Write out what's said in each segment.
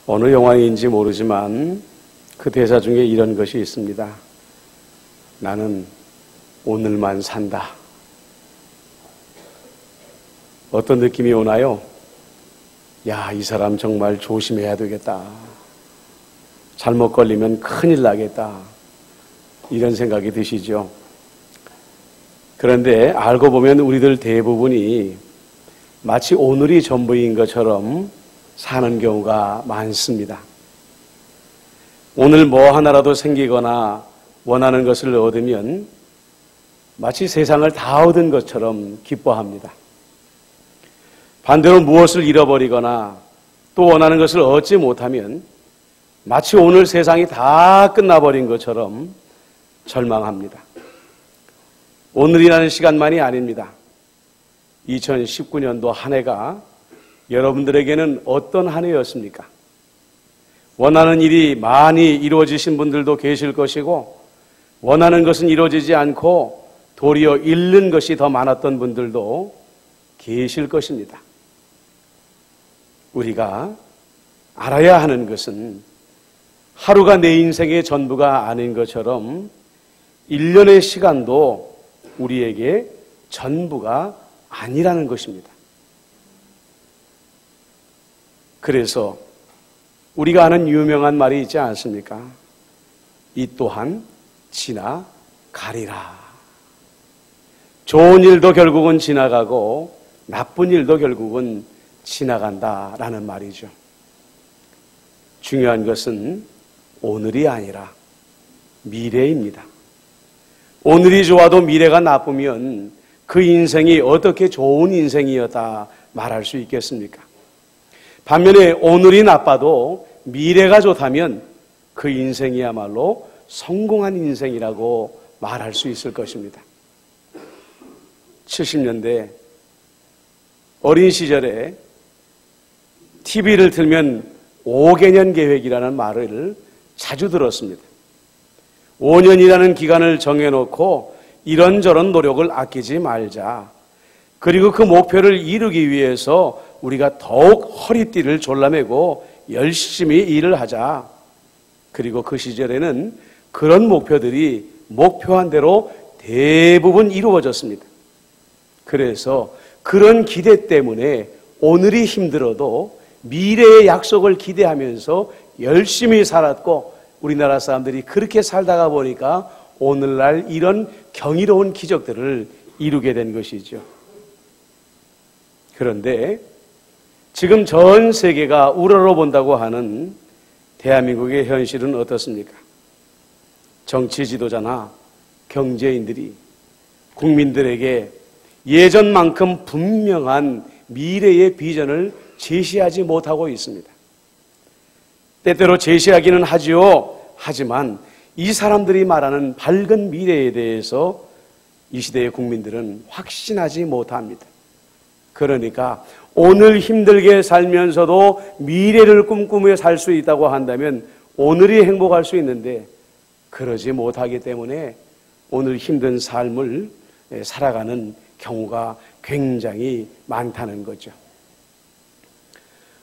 어느 영화인지 모르지만 그 대사 중에 이런 것이 있습니다. 나는 오늘만 산다. 어떤 느낌이 오나요? 야, 이 사람 정말 조심해야 되겠다. 잘못 걸리면 큰일 나겠다. 이런 생각이 드시죠? 그런데 알고 보면 우리들 대부분이 마치 오늘이 전부인 것처럼 사는 경우가 많습니다. 오늘 뭐 하나라도 생기거나 원하는 것을 얻으면 마치 세상을 다 얻은 것처럼 기뻐합니다. 반대로 무엇을 잃어버리거나 또 원하는 것을 얻지 못하면 마치 오늘 세상이 다 끝나버린 것처럼 절망합니다. 오늘이라는 시간만이 아닙니다. 2019년도 한 해가 여러분들에게는 어떤 한 해였습니까? 원하는 일이 많이 이루어지신 분들도 계실 것이고 원하는 것은 이루어지지 않고 도리어 잃는 것이 더 많았던 분들도 계실 것입니다. 우리가 알아야 하는 것은 하루가 내 인생의 전부가 아닌 것처럼 1년의 시간도 우리에게 전부가 아니라는 것입니다. 그래서 우리가 아는 유명한 말이 있지 않습니까? 이 또한 지나가리라. 좋은 일도 결국은 지나가고 나쁜 일도 결국은 지나간다라는 말이죠. 중요한 것은 오늘이 아니라 미래입니다. 오늘이 좋아도 미래가 나쁘면 그 인생이 어떻게 좋은 인생이었다 말할 수 있겠습니까? 반면에 오늘이 나빠도 미래가 좋다면 그 인생이야말로 성공한 인생이라고 말할 수 있을 것입니다. 70년대 어린 시절에 TV를 틀면 5개년 계획이라는 말을 자주 들었습니다. 5년이라는 기간을 정해놓고 이런저런 노력을 아끼지 말자. 그리고 그 목표를 이루기 위해서 우리가 더욱 허리띠를 졸라매고 열심히 일을 하자. 그리고 그 시절에는 그런 목표들이 목표한 대로 대부분 이루어졌습니다. 그래서 그런 기대 때문에 오늘이 힘들어도 미래의 약속을 기대하면서 열심히 살았고 우리나라 사람들이 그렇게 살다가 보니까 오늘날 이런 경이로운 기적들을 이루게 된 것이죠. 그런데 지금 전 세계가 우러러본다고 하는 대한민국의 현실은 어떻습니까? 정치 지도자나 경제인들이 국민들에게 예전만큼 분명한 미래의 비전을 제시하지 못하고 있습니다. 때때로 제시하기는 하지요. 하지만 이 사람들이 말하는 밝은 미래에 대해서 이 시대의 국민들은 확신하지 못합니다. 그러니까 오늘 힘들게 살면서도 미래를 꿈꾸며 살 수 있다고 한다면 오늘이 행복할 수 있는데 그러지 못하기 때문에 오늘 힘든 삶을 살아가는 경우가 굉장히 많다는 거죠.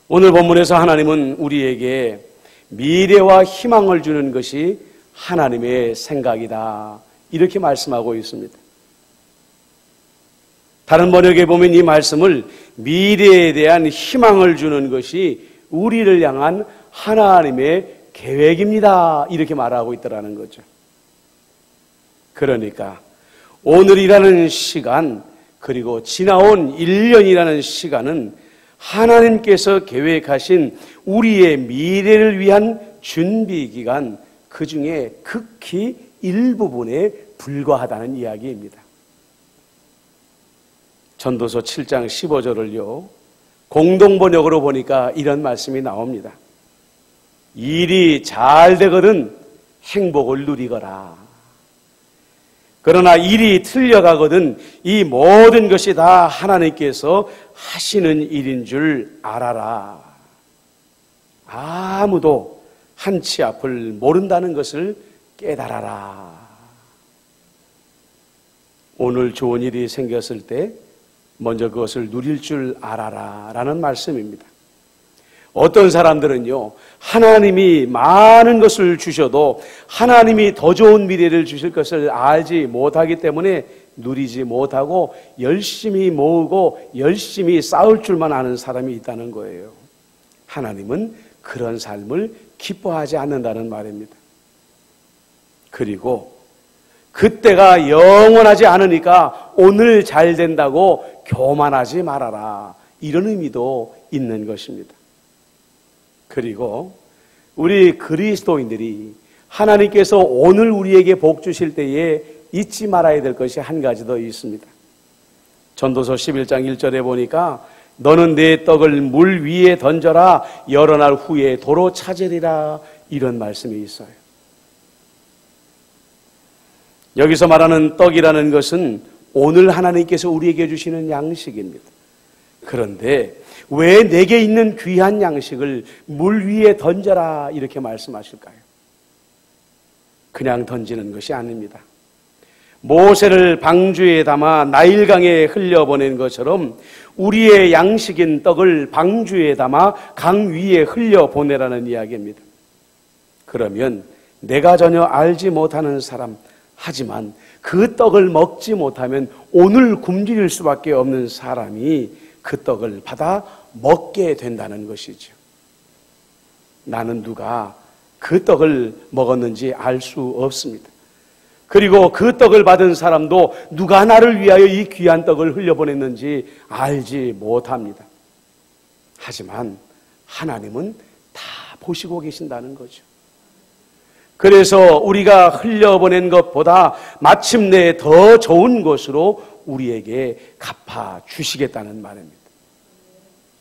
오늘 본문에서 하나님은 우리에게 미래와 희망을 주는 것이 하나님의 생각이다. 이렇게 말씀하고 있습니다. 다른 번역에 보면 이 말씀을 미래에 대한 희망을 주는 것이 우리를 향한 하나님의 계획입니다. 이렇게 말하고 있더라는 거죠. 그러니까 오늘이라는 시간 그리고 지나온 1년이라는 시간은 하나님께서 계획하신 우리의 미래를 위한 준비 기간 그 중에 극히 일부분에 불과하다는 이야기입니다. 전도서 7장 15절을요. 공동번역으로 보니까 이런 말씀이 나옵니다. 일이 잘 되거든 행복을 누리거라. 그러나 일이 틀려가거든 이 모든 것이 다 하나님께서 하시는 일인 줄 알아라. 아무도 한치 앞을 모른다는 것을 깨달아라. 오늘 좋은 일이 생겼을 때 먼저 그것을 누릴 줄 알아라 라는 말씀입니다. 어떤 사람들은요, 하나님이 많은 것을 주셔도 하나님이 더 좋은 미래를 주실 것을 알지 못하기 때문에 누리지 못하고 열심히 모으고 열심히 싸울 줄만 아는 사람이 있다는 거예요. 하나님은 그런 삶을 기뻐하지 않는다는 말입니다. 그리고 그때가 영원하지 않으니까 오늘 잘 된다고 교만하지 말아라, 이런 의미도 있는 것입니다. 그리고 우리 그리스도인들이 하나님께서 오늘 우리에게 복 주실 때에 잊지 말아야 될 것이 한 가지 더 있습니다. 전도서 11장 1절에 보니까 너는 내 떡을 물 위에 던져라, 여러 날 후에 도로 찾으리라, 이런 말씀이 있어요. 여기서 말하는 떡이라는 것은 오늘 하나님께서 우리에게 주시는 양식입니다. 그런데 왜 내게 있는 귀한 양식을 물 위에 던져라 이렇게 말씀하실까요? 그냥 던지는 것이 아닙니다. 모세를 방주에 담아 나일강에 흘려보낸 것처럼 우리의 양식인 떡을 방주에 담아 강 위에 흘려보내라는 이야기입니다. 그러면 내가 전혀 알지 못하는 사람, 하지만 그 떡을 먹지 못하면 오늘 굶주릴 수밖에 없는 사람이 그 떡을 받아 먹게 된다는 것이죠. 나는 누가 그 떡을 먹었는지 알 수 없습니다. 그리고 그 떡을 받은 사람도 누가 나를 위하여 이 귀한 떡을 흘려보냈는지 알지 못합니다. 하지만 하나님은 다 보시고 계신다는 거죠. 그래서 우리가 흘려보낸 것보다 마침내 더 좋은 것으로 우리에게 갚아주시겠다는 말입니다.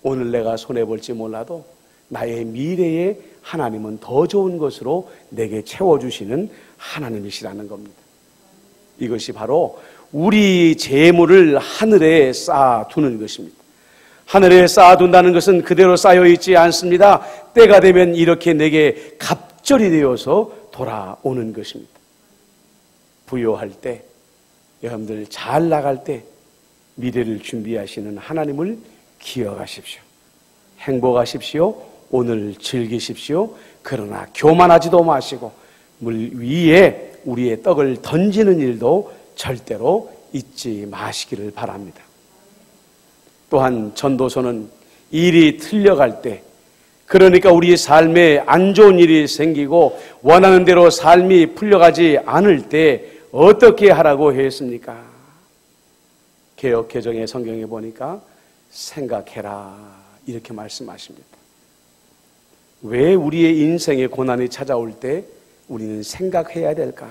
오늘 내가 손해볼지 몰라도 나의 미래에 하나님은 더 좋은 것으로 내게 채워주시는 하나님이시라는 겁니다. 이것이 바로 우리 재물을 하늘에 쌓아두는 것입니다. 하늘에 쌓아둔다는 것은 그대로 쌓여있지 않습니다. 때가 되면 이렇게 내게 갑절이 되어서 돌아오는 것입니다. 부요할 때, 여러분들 잘 나갈 때 미래를 준비하시는 하나님을 기억하십시오. 행복하십시오. 오늘 즐기십시오. 그러나 교만하지도 마시고 물 위에 우리의 떡을 던지는 일도 절대로 잊지 마시기를 바랍니다. 또한 전도서는 일이 틀려갈 때, 그러니까 우리 삶에 안 좋은 일이 생기고 원하는 대로 삶이 풀려가지 않을 때 어떻게 하라고 했습니까? 개역 개정의 성경에 보니까 생각해라 이렇게 말씀하십니다. 왜 우리의 인생에 고난이 찾아올 때 우리는 생각해야 될까?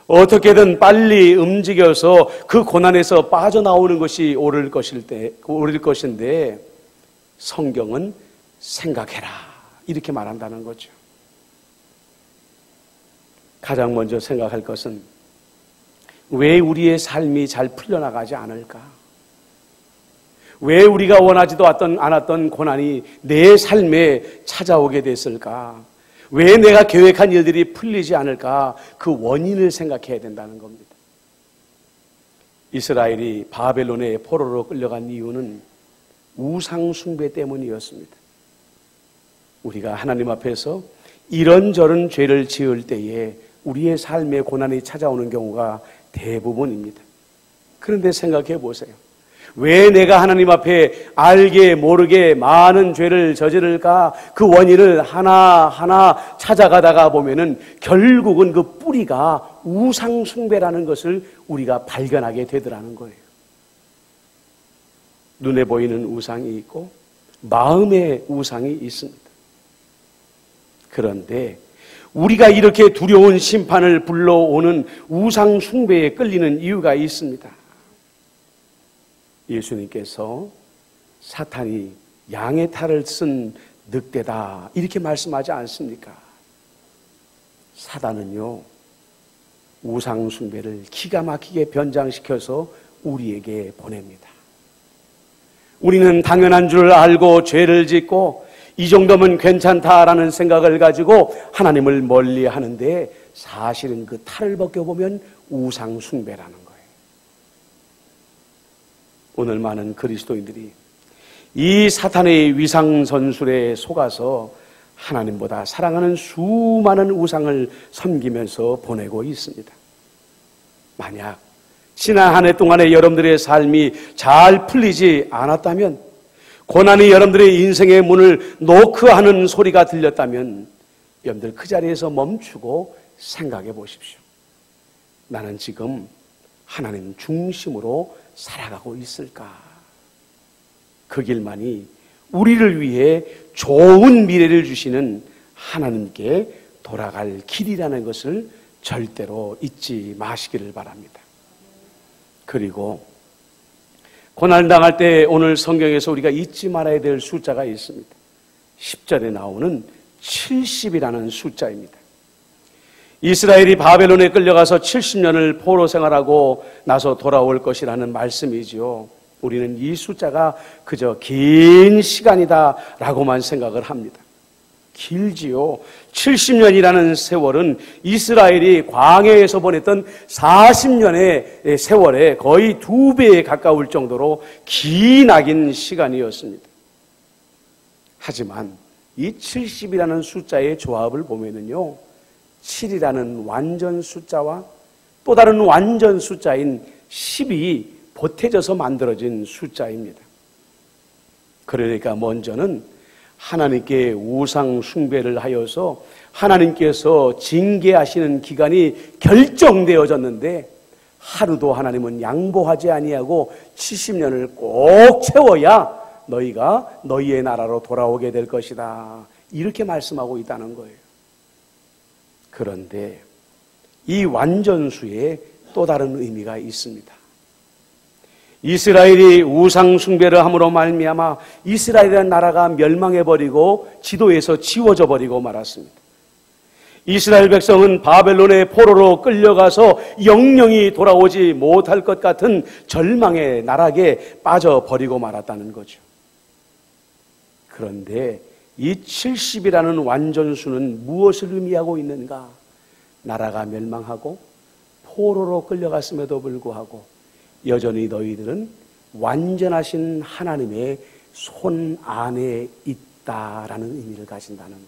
어떻게든 빨리 움직여서 그 고난에서 빠져나오는 것이 옳을 것인데 성경은 생각해라 이렇게 말한다는 거죠. 가장 먼저 생각할 것은 왜 우리의 삶이 잘 풀려나가지 않을까? 왜 우리가 원하지도 않았던 고난이 내 삶에 찾아오게 됐을까? 왜 내가 계획한 일들이 풀리지 않을까? 그 원인을 생각해야 된다는 겁니다. 이스라엘이 바벨론의 포로로 끌려간 이유는 우상 숭배 때문이었습니다. 우리가 하나님 앞에서 이런저런 죄를 지을 때에 우리의 삶에 고난이 찾아오는 경우가 대부분입니다. 그런데 생각해 보세요. 왜 내가 하나님 앞에 알게 모르게 많은 죄를 저지를까? 그 원인을 하나하나 찾아가다가 보면은 결국은 그 뿌리가 우상 숭배라는 것을 우리가 발견하게 되더라는 거예요. 눈에 보이는 우상이 있고 마음의 우상이 있습니다. 그런데 우리가 이렇게 두려운 심판을 불러오는 우상 숭배에 끌리는 이유가 있습니다. 예수님께서 사탄이 양의 탈을 쓴 늑대다 이렇게 말씀하지 않습니까? 사단은요, 우상 숭배를 기가 막히게 변장시켜서 우리에게 보냅니다. 우리는 당연한 줄 알고 죄를 짓고 이 정도면 괜찮다라는 생각을 가지고 하나님을 멀리 하는데 사실은 그 탈을 벗겨보면 우상 숭배라는 거예요. 오늘 많은 그리스도인들이 이 사탄의 위상선술에 속아서 하나님보다 사랑하는 수많은 우상을 섬기면서 보내고 있습니다. 만약 지난 한 해 동안에 여러분들의 삶이 잘 풀리지 않았다면, 고난이 여러분들의 인생의 문을 노크하는 소리가 들렸다면 여러분들 그 자리에서 멈추고 생각해 보십시오. 나는 지금 하나님 중심으로 살아가고 있을까? 그 길만이 우리를 위해 좋은 미래를 주시는 하나님께 돌아갈 길이라는 것을 절대로 잊지 마시기를 바랍니다. 그리고 고난당할 때 오늘 성경에서 우리가 잊지 말아야 될 숫자가 있습니다. 10절에 나오는 70이라는 숫자입니다. 이스라엘이 바벨론에 끌려가서 70년을 포로 생활하고 나서 돌아올 것이라는 말씀이지요. 우리는 이 숫자가 그저 긴 시간이다라고만 생각을 합니다. 길지요. 70년이라는 세월은 이스라엘이 광야에서 보냈던 40년의 세월에 거의 2배에 가까울 정도로 기나긴 시간이었습니다. 하지만 이 70이라는 숫자의 조합을 보면은요, 7이라는 완전 숫자와 또 다른 완전 숫자인 10이 보태져서 만들어진 숫자입니다. 그러니까 먼저는 하나님께 우상 숭배를 하여서 하나님께서 징계하시는 기간이 결정되어졌는데 하루도 하나님은 양보하지 아니하고 70년을 꼭 채워야 너희가 너희의 나라로 돌아오게 될 것이다, 이렇게 말씀하고 있다는 거예요. 그런데 이 완전수에 또 다른 의미가 있습니다. 이스라엘이 우상 숭배를 함으로 말미암아 이스라엘이라는 나라가 멸망해버리고 지도에서 지워져 버리고 말았습니다. 이스라엘 백성은 바벨론의 포로로 끌려가서 영영이 돌아오지 못할 것 같은 절망의 나락에 빠져버리고 말았다는 거죠. 그런데 이 70이라는 완전수는 무엇을 의미하고 있는가? 나라가 멸망하고 포로로 끌려갔음에도 불구하고 여전히 너희들은 완전하신 하나님의 손 안에 있다라는 의미를 가진다는 거예요.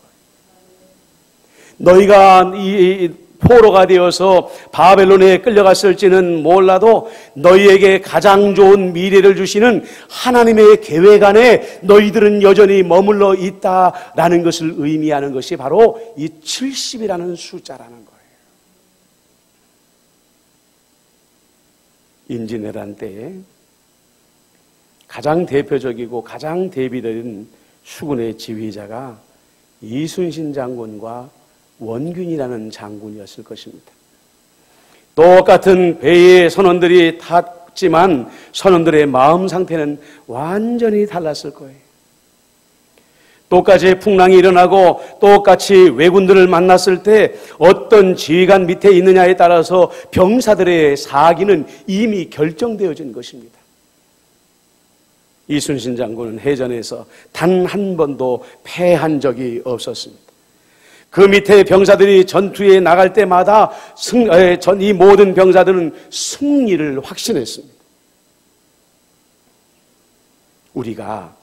너희가 이 포로가 되어서 바벨론에 끌려갔을지는 몰라도 너희에게 가장 좋은 미래를 주시는 하나님의 계획 안에 너희들은 여전히 머물러 있다라는 것을 의미하는 것이 바로 이 70이라는 숫자라는 거예요. 임진왜란 때에 가장 대표적이고 가장 대비된 수군의 지휘자가 이순신 장군과 원균이라는 장군이었을 것입니다. 똑같은 배의 선원들이 탔지만 선원들의 마음 상태는 완전히 달랐을 거예요. 똑같이 풍랑이 일어나고 똑같이 왜군들을 만났을 때 어떤 지휘관 밑에 있느냐에 따라서 병사들의 사기는 이미 결정되어진 것입니다. 이순신 장군은 해전에서 단 한 번도 패한 적이 없었습니다. 그 밑에 병사들이 전투에 나갈 때마다 이 모든 병사들은 승리를 확신했습니다. 우리가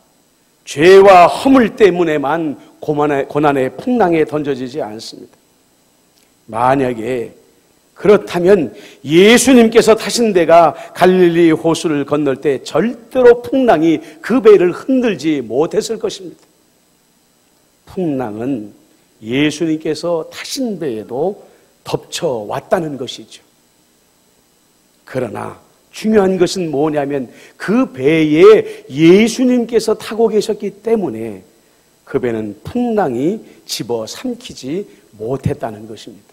죄와 허물 때문에만 고난의 풍랑에 던져지지 않습니다. 만약에 그렇다면 예수님께서 타신 배가 갈릴리 호수를 건널 때 절대로 풍랑이 그 배를 흔들지 못했을 것입니다. 풍랑은 예수님께서 타신 배에도 덮쳐왔다는 것이죠. 그러나 중요한 것은 뭐냐면 그 배에 예수님께서 타고 계셨기 때문에 그 배는 풍랑이 집어삼키지 못했다는 것입니다.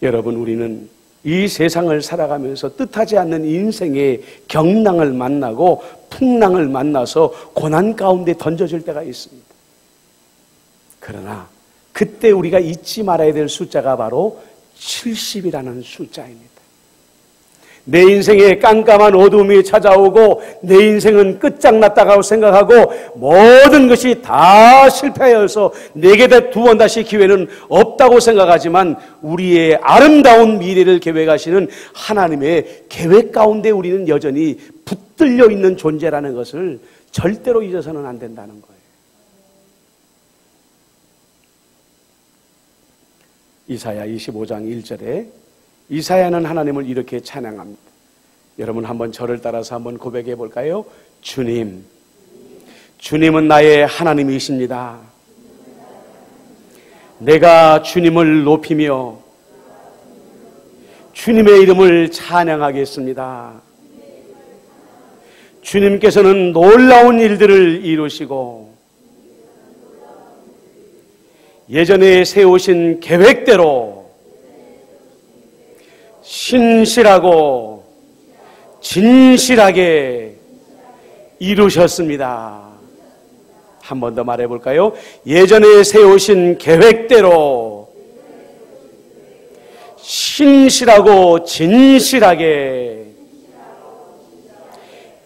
여러분, 우리는 이 세상을 살아가면서 뜻하지 않는 인생의 경랑을 만나고 풍랑을 만나서 고난 가운데 던져질 때가 있습니다. 그러나 그때 우리가 잊지 말아야 될 숫자가 바로 70이라는 숫자입니다. 내 인생에 깜깜한 어둠이 찾아오고 내 인생은 끝장났다고 생각하고 모든 것이 다 실패하여서 내게 두 번 다시 기회는 없다고 생각하지만 우리의 아름다운 미래를 계획하시는 하나님의 계획 가운데 우리는 여전히 붙들려 있는 존재라는 것을 절대로 잊어서는 안 된다는 거예요. 이사야 25장 1절에 이사야는 하나님을 이렇게 찬양합니다. 여러분 한번 저를 따라서 한번 고백해 볼까요? 주님, 주님은 나의 하나님이십니다. 내가 주님을 높이며 주님의 이름을 찬양하겠습니다. 주님께서는 놀라운 일들을 이루시고 예전에 세우신 계획대로 신실하고 진실하게 이루셨습니다. 한 번 더 말해볼까요? 예전에 세우신 계획대로 신실하고 진실하게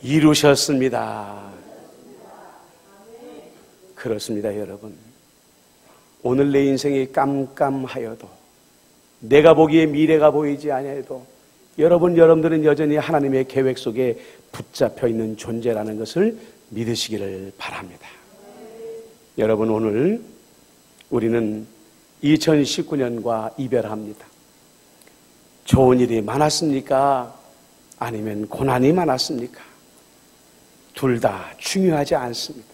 이루셨습니다. 그렇습니다, 여러분. 오늘 내 인생이 깜깜하여도 내가 보기에 미래가 보이지 아니해도 여러분들은 여전히 하나님의 계획 속에 붙잡혀 있는 존재라는 것을 믿으시기를 바랍니다. 여러분, 오늘 우리는 2019년과 이별합니다. 좋은 일이 많았습니까? 아니면 고난이 많았습니까? 둘 다 중요하지 않습니다.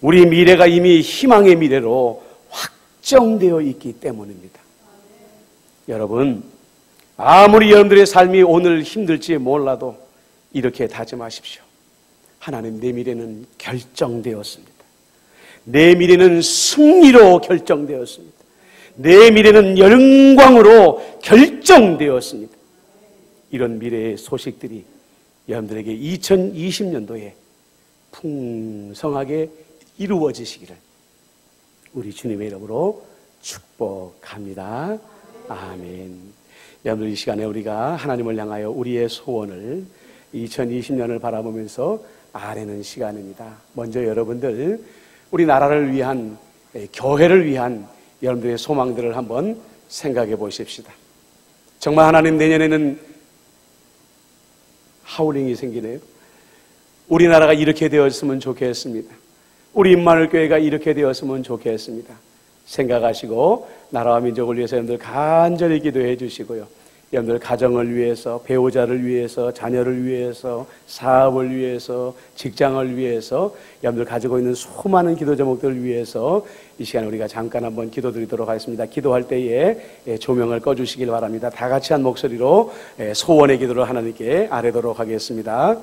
우리 미래가 이미 희망의 미래로 확정되어 있기 때문입니다. 여러분, 아무리 여러분들의 삶이 오늘 힘들지 몰라도 이렇게 다짐하십시오. 하나님, 내 미래는 결정되었습니다. 내 미래는 승리로 결정되었습니다. 내 미래는 영광으로 결정되었습니다. 이런 미래의 소식들이 여러분들에게 2020년도에 풍성하게 이루어지시기를 우리 주님의 이름으로 축복합니다. 아멘. 여러분들, 이 시간에 우리가 하나님을 향하여 우리의 소원을 2020년을 바라보면서 아뢰는 시간입니다. 먼저 여러분들, 우리 나라를 위한, 교회를 위한 여러분들의 소망들을 한번 생각해 보십시다. 정말 하나님, 내년에는 하울링이 생기네요. 우리나라가 이렇게 되었으면 좋겠습니다. 우리 임마누엘교회가 이렇게 되었으면 좋겠습니다. 생각하시고 나라와 민족을 위해서 여러분들 간절히 기도해 주시고요. 여러분들 가정을 위해서, 배우자를 위해서, 자녀를 위해서, 사업을 위해서, 직장을 위해서 여러분들 가지고 있는 수많은 기도 제목들을 위해서 이 시간에 우리가 잠깐 한번 기도드리도록 하겠습니다. 기도할 때에 조명을 꺼주시길 바랍니다. 다 같이 한 목소리로 소원의 기도를 하나님께 아뢰도록 하겠습니다.